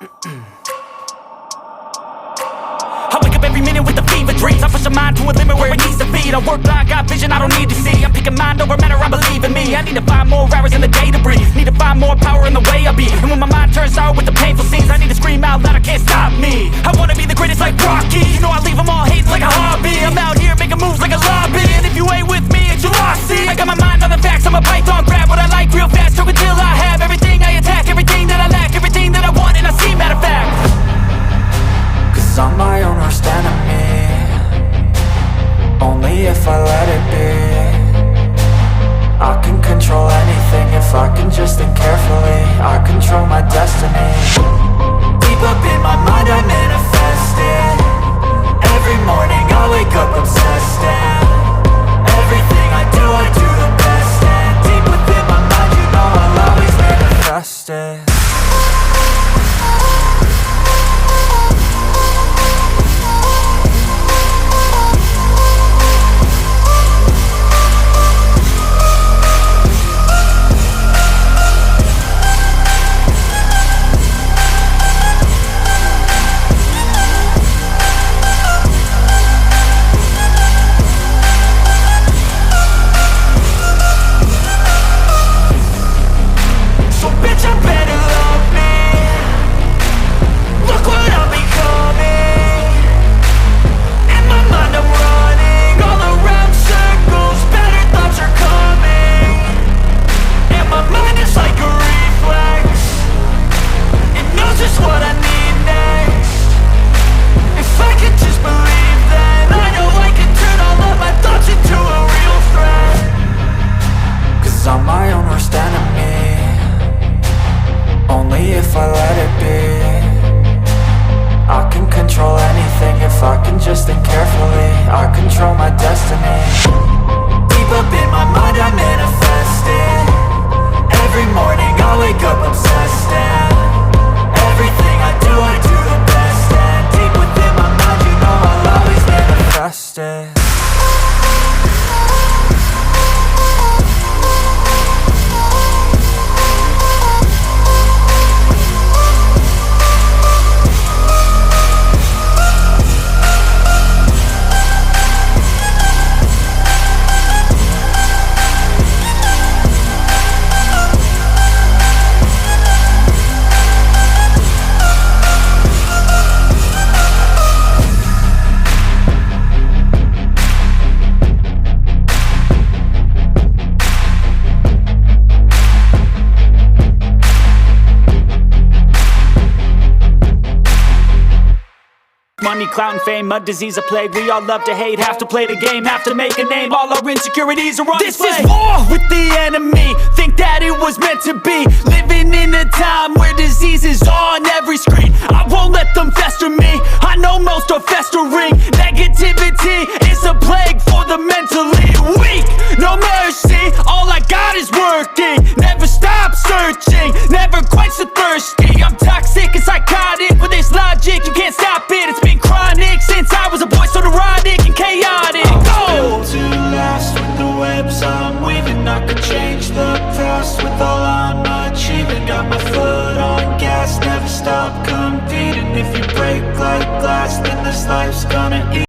I wake up every minute with the fever dreams. I push my mind to a limit where it needs to feed. I work blind, got vision I don't need to see. I'm picking mind over matter, I believe in me. I need to find more hours in the day to breathe. Need to find more power in the way I be. And when my mind turns sour with the painful scenes, I need to scream out loud, I can't stop me. I wanna be the greatest like Rocky. You know I leave them all hating like a hobby. I'm out here making moves like a lobby. And if you ain't with me, it's your loss. See, I got my mind on the facts, I'm a python. Grab what I like real fast, choke until I have everything. I attack everything that I lack, everything that I want, and I see, matter of fact. Cause I'm my own worst enemy. Only if I let it be. I can control anything if I can just think carefully. I control my destiny. Deep up in my mind I manifest it. Every morning I wake up obsessed, and everything I do the best. And deep within my mind you know I'll always manifest it. I'm my own worst enemy. Only if I let it be. I can control anything if I can just think carefully. I control my destiny. Deep up in my mind I manifest it. Every morning I wake up obsessed, and everything I do the best. And deep within my mind you know I'll always manifest it. Money, clout, and fame, a disease, a plague. We all love to hate, have to play the game, have to make a name. All our insecurities are on display. This is war with the enemy. Think that it was meant to be. Living in a time where disease is on every screen. I won't let them fester me. I know most are festering. Negativity is a plague for the mentally weak. No mercy, all I got is working. Never stop searching, never quench the thirsty. I'm toxic and psychotic with this logic, you can't stop it. It's been chronic since I was a boy, so neurotic and chaotic. Built to last with the webs I'm weaving. I could change the past with all I'm achieving. Got my foot on gas, never stop competing. If you break like glass, then this life's gonna eat.